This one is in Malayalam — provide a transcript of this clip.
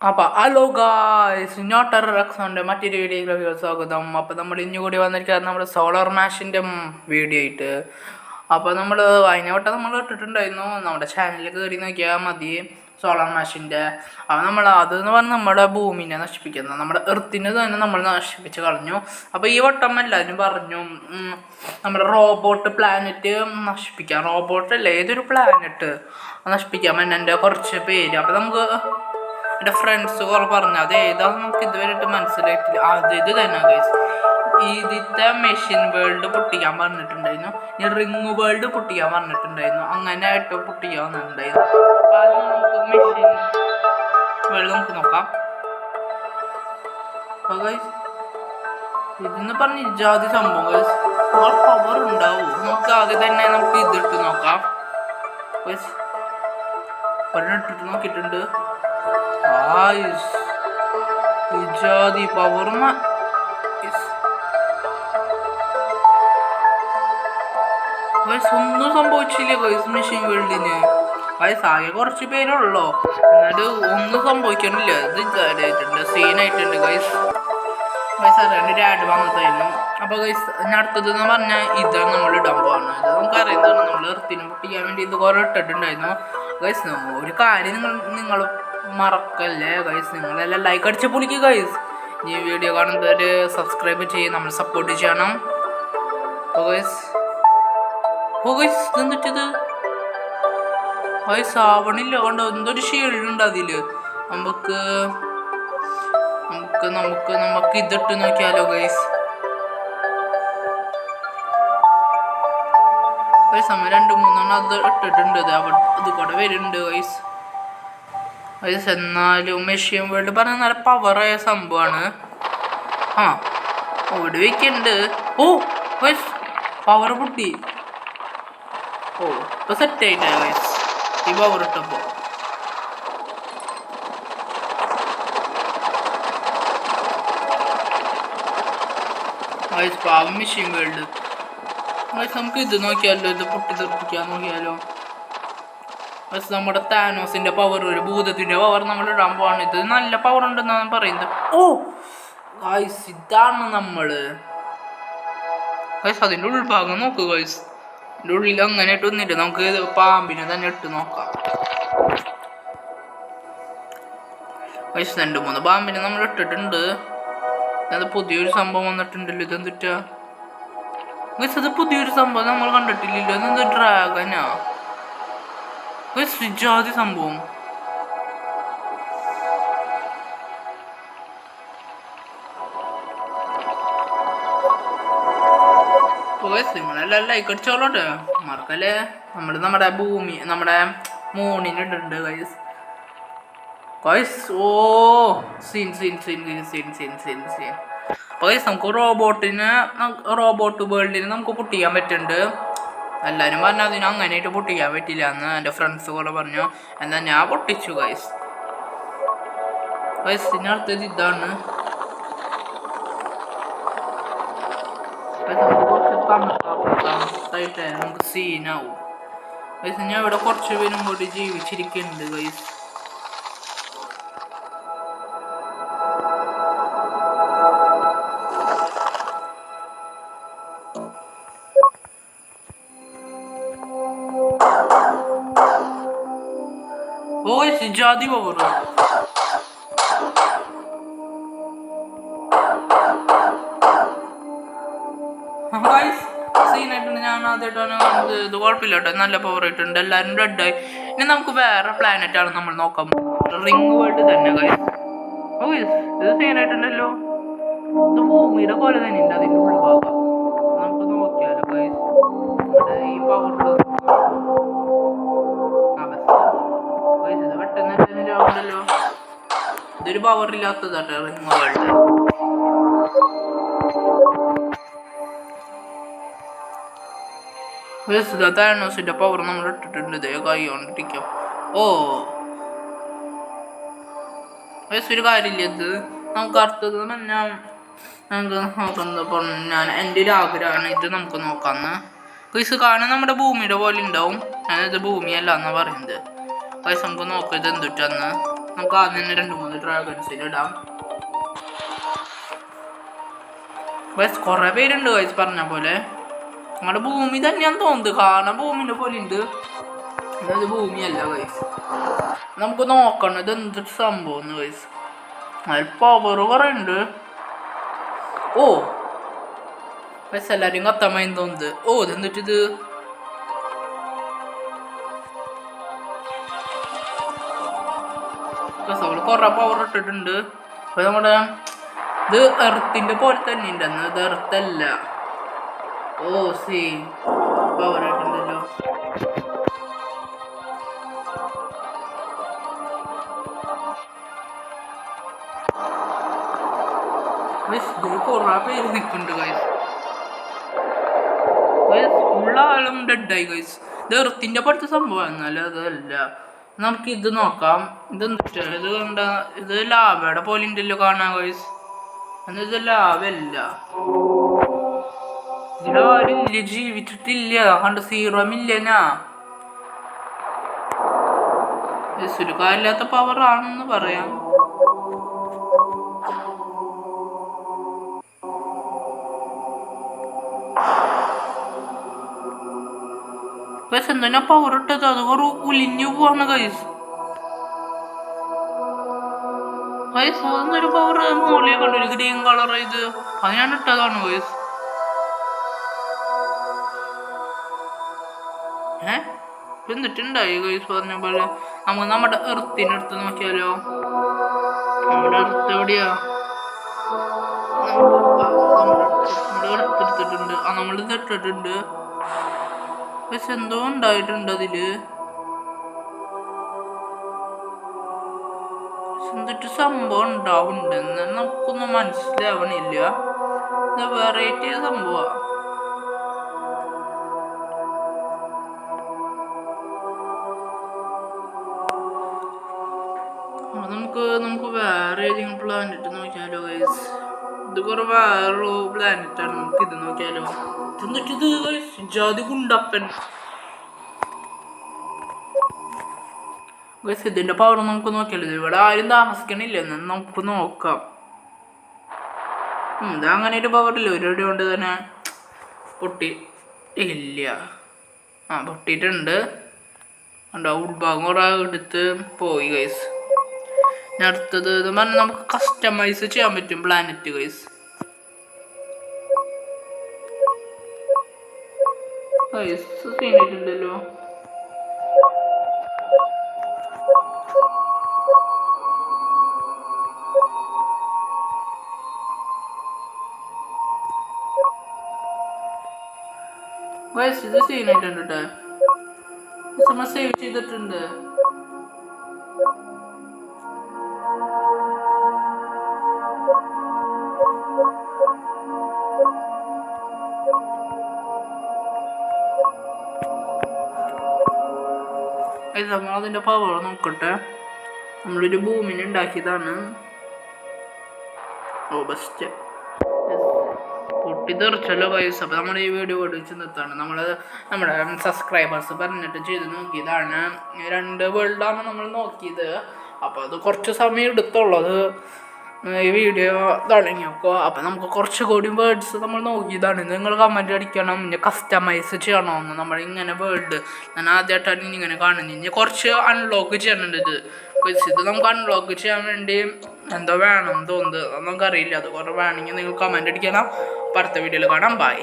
അപ്പോൾ ഹലോ ഗായ്സ്, നോട്ട് ടെററക്സോൻ്റെ മറ്റൊരു വീഡിയോയിലേക്ക് സ്വാഗതം. അപ്പോൾ നമ്മൾ ഇനി കൂടി വന്നിരിക്കുന്നത് നമ്മുടെ സോളാർ മാഷിൻ്റെ വീഡിയോ ആയിട്ട്. അപ്പോൾ നമ്മൾ അതിനോട്ട് നമ്മൾ ഇട്ടിട്ടുണ്ടായിരുന്നു, നമ്മുടെ ചാനലിൽ കയറി നോക്കിയാൽ മതി. സോളാർ മാഷിൻ്റെ അപ്പോൾ അതെന്ന് പറഞ്ഞാൽ നമ്മുടെ ഭൂമിനെ നശിപ്പിക്കുന്നത്, നമ്മുടെ എർത്തിനെ തന്നെ നമ്മൾ നശിപ്പിച്ച് കളഞ്ഞു. അപ്പോൾ ഈ വട്ടം എല്ലാവരും പറഞ്ഞു നമ്മുടെ റോബോട്ട് പ്ലാനറ്റ് നശിപ്പിക്കാം, റോബോട്ടല്ല ഏതൊരു പ്ലാനറ്റ് നശിപ്പിക്കാം എൻ്റെ കുറച്ച് പേര്. അപ്പോൾ നമുക്ക് എൻ്റെ ഫ്രണ്ട്സ് കുറെ പറഞ്ഞു, അത് ഏതാണെന്ന് നമുക്ക് ഇതുവരെയായിട്ട് മനസ്സിലായിട്ടില്ല. ഇത് തന്നെ ഗൈസ്, ഇതിത്തെ മെഷീൻ വേൾഡ് പൊട്ടിക്കാൻ പറഞ്ഞിട്ടുണ്ടായിരുന്നു, ഈ റിങ് വേൾഡ് പൊട്ടിക്കാൻ പറഞ്ഞിട്ടുണ്ടായിരുന്നു, അങ്ങനെ ആയിട്ട് പൊട്ടിക്കാവുന്നുണ്ടായിരുന്നു. അപ്പോൾ അത് നമുക്ക് മെഷീൻ വേൾഡ് നമുക്ക് നോക്കാം. അപ്പോൾ ഗൈസ് ഇതെന്ന് പറഞ്ഞ ഇജാതി സംഭവം ഗൈസ്, പവർ ഉണ്ടാവും. നമുക്ക് ആദ്യം തന്നെ നമുക്ക് ഇതിട്ട് നോക്കാം ഗൈസ്. ഒരെണ്ണിട്ടിട്ട് നോക്കിയിട്ടുണ്ട്, ഇജാതി പവർ. ഒന്നും സംഭവിച്ചില്ല ഗൈസ് മെഷീൻ വേൾഡിന്. ഗൈസ് ആകെ കുറച്ച് പേരുള്ളൂ, എന്നിട്ട് ഒന്നും സംഭവിക്കണില്ല. ഇത് ഇതായിട്ടുണ്ട്, സീനായിട്ടുണ്ട് ഗൈസ്. ഗൈസ് അറിയാണ്ട് ഒരു ആഡ് വന്നതായിരുന്നു. അപ്പോൾ ഗൈസ് ഇനി അടുത്തതെന്ന് പറഞ്ഞാൽ ഇതാണ് നമ്മൾ ഇടാൻ പോകുന്നത്. ഇത് നമുക്ക് അറിയുന്നതാണ്, നമ്മൾ എർത്തിനെ പൊട്ടിക്കാൻ വേണ്ടി ഇത് കുറെ ഇട്ടിട്ടുണ്ടായിരുന്നു ഗൈസ്. ഒരു കാര്യം നിങ്ങൾ മറക്കല്ലേ ഗൈസ്, നിങ്ങളെല്ലാം ലൈക്ക് അടിച്ച് പൊളിക്കുക ഗൈസ്. ഈ വീഡിയോ കാണുന്നവർ സബ്സ്ക്രൈബ് ചെയ്ത് നമ്മൾ സപ്പോർട്ട് ചെയ്യണം. ഇതെന്തിട്ടത് ഗൈസ് ആവണില്ല, കണ്ടോ എന്തൊരു ഷീൽഡുണ്ട് അതിൽ. നമുക്ക് ഇതിട്ട് നോക്കിയാലോ ഗൈസ്. സമയം 2-3 അത് ഇട്ടിട്ടുണ്ട്, അത് കൂടെ വരുന്നുണ്ട് ഗൈസ്. എന്നാലും മെഷീൻ വേൾഡ് പറഞ്ഞാൽ നല്ല പവറായ സംഭവമാണ്. ഓടി വയ്ക്കുന്നുണ്ട്. ഗൈസ് പവർ പൊട്ടി. ഇപ്പോൾ സെറ്റ് ആയിട്ടാ ഗൈസ് ഈ പവർ ഇട്ടപ്പോൾ. ഗൈസ് പാവം മെഷീൻ വേൾഡ്. ഗൈസ് നമുക്ക് ഇത് നോക്കിയാലോ, ഇത് പൊട്ടി തെറിപ്പിക്കാൻ നോക്കിയാലോ. നമ്മുടെ താനോസിന്റെ പവർ, ഒരു ഭൂതത്തിന്റെ പവർ നമ്മൾ ഇടാൻ പോവാണ്. ഇത് നല്ല പവർ ഉണ്ടെന്നാണ് പറയുന്നത്. ഗൈസ് ഇതാണ് നമ്മള്. ഗൈസ് അതിന്റെ ഉൾഭാഗം നോക്ക് ഗൈസ്, അതിന്റെ ഉള്ളിൽ അങ്ങനെ ഇട്ട് വന്നിട്ട് നമുക്ക് പാമ്പിനെ തന്നെ ഇട്ട് നോക്കാം. ഗൈസ് 2-3 പാമ്പിനെ നമ്മൾ ഇട്ടിട്ടുണ്ട്. അത് പുതിയൊരു സംഭവം വന്നിട്ടുണ്ടല്ലോ, ഇതെന്തിട്ടാ ഗൈസ്? അത് പുതിയൊരു സംഭവം നമ്മൾ കണ്ടിട്ടില്ലല്ലോ. ഇതെന്ത് ഡ്രാഗനാ ജാതി സംഭവം. നിങ്ങളെല്ലാം ലൈക്ക് അടിച്ചോളോട്ടെ, മറക്കല്ലേ. നമ്മുടെ ഭൂമി, നമ്മുടെ മൂണിന് ഇട്ടുണ്ട് ഗൈസ്. സീൻ. അപ്പോൾ ഗൈസ് നമുക്ക് റോബോട്ട് വേൾഡിന് നമുക്ക് പൊട്ടിക്കാൻ പറ്റുന്നുണ്ട്. എല്ലാവരും പറഞ്ഞു അതിന് അങ്ങനെയായിട്ട് പൊട്ടിക്കാൻ പറ്റില്ല എന്ന്. എൻ്റെ ഫ്രണ്ട്സ് കൂടെ പറഞ്ഞു, എന്നാൽ ഞാൻ പൊട്ടിച്ചു ഗൈസ്. ഇതിന് അടുത്തത് ഇതാണ്. തണുത്തായിട്ട് നമുക്ക് സീനാവും ഗൈസ്. ഞാൻ ഇവിടെ കുറച്ച് പേരും കൂടി ജീവിച്ചിരിക്കുന്നുണ്ട് ഗൈസ്. ജാതി പവർ സീനായിട്ടുണ്ട്. ഞാൻ ആദ്യമായിട്ടാണ് കാണുന്നത്. ഇത് കുഴപ്പമില്ല കേട്ടോ, നല്ല പവർ ആയിട്ടുണ്ട്. എല്ലാവരും റെഡായി. ഇനി നമുക്ക് വേറെ പ്ലാനറ്റ് ആണ് നമ്മൾ നോക്കാൻ പോകുന്നത്, റിങ് വേൾഡ് തന്നെ ഗൈസ്. ഇത് സീനായിട്ടുണ്ടല്ലോ, ഇത് ഭൂമിയുടെ പോലെ തന്നെ ഉണ്ട് അതിൻ്റെ ഉൾഭാഗം. നമുക്ക് നോക്കിയാലോ ഗൈസ്. ഈ പവർ ണ്ടല്ലോ, ഇതൊരു പവർ ഇല്ലാത്തതാട്ടോ റിങ് വേൾഡ്. താനോസിന്റെ പവർ നമ്മൾ ഇട്ടിട്ടുണ്ട്, ഇതേ കൈ കൊണ്ടിരിക്കാം. ഒരു കാര്യമില്ല, ഇത് നമുക്ക് അടുത്തത് നമുക്ക് നോക്കുന്നത്. എൻ്റെ ഒരു ആഗ്രഹമാണ് ഇത് നമുക്ക് നോക്കാന്ന്. ഗൈസ് കാണാൻ നമ്മുടെ ഭൂമിയുടെ പോലെ ഉണ്ടാവും, ഞാനിത് ഭൂമിയല്ല എന്നാ പറയുന്നത്. ഗൈസ് നമുക്ക് നോക്കാം ഇത് എന്തിട്ടാന്ന്. നമുക്ക് ആദ്യം തന്നെ 2-3 ഡ്രാഗൺസിന് ഇടാം. ഗൈസ് കുറേ പേരുണ്ട് ഗൈസ് പറഞ്ഞ പോലെ. ഞങ്ങളുടെ ഭൂമി തന്നെയാന്ന് തോന്നുന്നത്, കാണാൻ ഭൂമിൻ്റെ പോലെ ഉണ്ട്. അതായത് ഭൂമിയല്ല ഗൈസ്. നമുക്ക് നോക്കണം ഇത് എന്തൊരു സംഭവം ഗൈസ്. അതിൽ പവർ കുറേ ഉണ്ട്. ഓ ഗൈസ് എല്ലാവരും കത്തമായി തോന്നുന്നത്. ഓ ഇതെന്നിട്ടിത് അവള് കുറേ പവർ ഇട്ടിട്ടുണ്ട്. അപ്പൊ നമ്മുടെ ഇത് എർത്തിന്റെ പോലെ തന്നെ ഉണ്ടെന്ന്. ഇത് എർത്തല്ല. ഓ സി പവർ ഇട്ടുണ്ടല്ലോ. കുറേ പേര് നിൽക്കുന്നുണ്ട് ഗൈസ്. ഫുള്ള ആളും ഡെഡായി ഗൈസ്. ഇത് എർത്തിന്റെ പോലത്തെ സംഭവം എന്നാലും അതല്ല. നമുക്ക് ഇത് നോക്കാം. ഇതെന്താ ഇത് കണ്ട ഇത് ലാവയുടെ പോലെ ഉണ്ടല്ലോ കാണാൻ ഗൈസ്. ഇത് ലാവല്ല. ഇതിലാരും ഇല്ല, ജീവിച്ചിട്ടില്ല. കണ്ട് സീറമില്ലനാ. ഒരു കാര്യമില്ലാത്ത പവറാണെന്ന് പറയാം. ഗൈസ് എന്തിനാ പവർ ഇട്ടത്? അത് ഒരു ഉലിഞ്ഞു പോവാണ് ഗൈസ്. ഗൈസ് അതൊന്നൊരു പവർ മോളിയെ കണ്ടൊരു ഗ്രീൻ കളർ ഇത് അത് ഞാൻ ഇട്ടതാണ് ഗൈസ്. എന്നിട്ടുണ്ടായി ഗൈസ് പറഞ്ഞ പോലെ. നമുക്ക് നമ്മുടെ എർത്തിനെടുത്ത് നോക്കിയാലോ. നമ്മുടെ എർത്ത് എവിടെയാ? നമ്മുടെ എർത്തെടുത്തിട്ടുണ്ട്. നമ്മളിത് ഇട്ടിട്ടുണ്ട്. പക്ഷെ എന്തോ ഉണ്ടായിട്ടുണ്ട് അതില്. എന്നിട്ട് സംഭവം ഉണ്ടാവുന്നുണ്ടെന്ന് നമുക്കൊന്നും മനസ്സിലാവണില്ല. ഇത് വെറൈറ്റി സംഭവ. നമുക്ക് വേറെ ഏതെങ്കിലും പ്ലാനറ്റ് നോക്കിയാലോ ഗൈസ്. ഇത് കുറെ വേറൊരു പ്ലാനറ്റാണ്. നമുക്ക് ഇത് നോക്കിയാലോ. എന്നിട്ടിത് ജാതി കുണ്ടപ്പൻ ഗൈസ്. ഇതിന്റെ പവർ നമുക്ക് നോക്കിയാലോ. ഇവിടെ ആരും താമസിക്കണില്ല. നമുക്ക് നോക്കാം. ഇത് അങ്ങനെ ഒരു പവറില്ല. ഒരു കൊണ്ട് തന്നെ പൊട്ടി ഇല്ല. പൊട്ടിയിട്ടുണ്ട്. ഉൾഭാഗം കുറെ എടുത്ത് പോയി ഗൈസ്. അടുത്തത് ഇത് പറഞ്ഞാൽ നമുക്ക് കസ്റ്റമൈസ് ചെയ്യാൻ പറ്റും പ്ലാനറ്റ് ഗൈസ്. സീനായിട്ടുണ്ടല്ലോ. ഗൈസ് ഇത് സീനായിട്ടുണ്ട് കേട്ടോ. നമ്മൾ സേവ് ചെയ്തിട്ടുണ്ട്. നമ്മളതിൻ്റെ പവർ നോക്കട്ടെ. നമ്മളൊരു ഭൂമിനെ ഉണ്ടാക്കിയതാണ്. ഓ ബെസ്റ്റ് പൊട്ടിത്തെറിച്ചല്ലോ ഗൈസ്. അപ്പോൾ നമ്മൾ ഈ വീഡിയോ ഓടിച്ച് നിർത്താണ്. നമ്മുടെ സബ്സ്ക്രൈബേഴ്സ് പറഞ്ഞിട്ട് ചെയ്ത് നോക്കിയതാണ്. 2 വേൾഡാണ് നമ്മൾ നോക്കിയത്. അപ്പോൾ അത് കുറച്ച് സമയം എടുത്തുള്ളത് ഈ വീഡിയോ തുടങ്ങി നോക്കുക. അപ്പോൾ നമുക്ക് കുറച്ചുകൂടി വേർഡ്സ് നമ്മൾ നോക്കിയതാണ്. നിങ്ങൾ കമൻറ്റ് അടിക്കണം. ഇനി കസ്റ്റമൈസ് ചെയ്യണമെന്ന്. നമ്മളിങ്ങനെ വേർഡ് ഞാൻ ആദ്യമായിട്ടാണ് ഇങ്ങനെ കാണുന്നത്. ഇനി കുറച്ച് അൺലോക്ക് ചെയ്യണുണ്ട്. ഇത് നമുക്ക് അൺലോക്ക് ചെയ്യാൻ വേണ്ടി എന്തോ വേണം തോന്നുന്നത്. നമുക്കറിയില്ല. അത് കുറേ വേണമെങ്കിൽ നിങ്ങൾ കമൻറ്റ് അടിക്കണം. അടുത്ത വീഡിയോയിൽ കാണാം. ബൈ.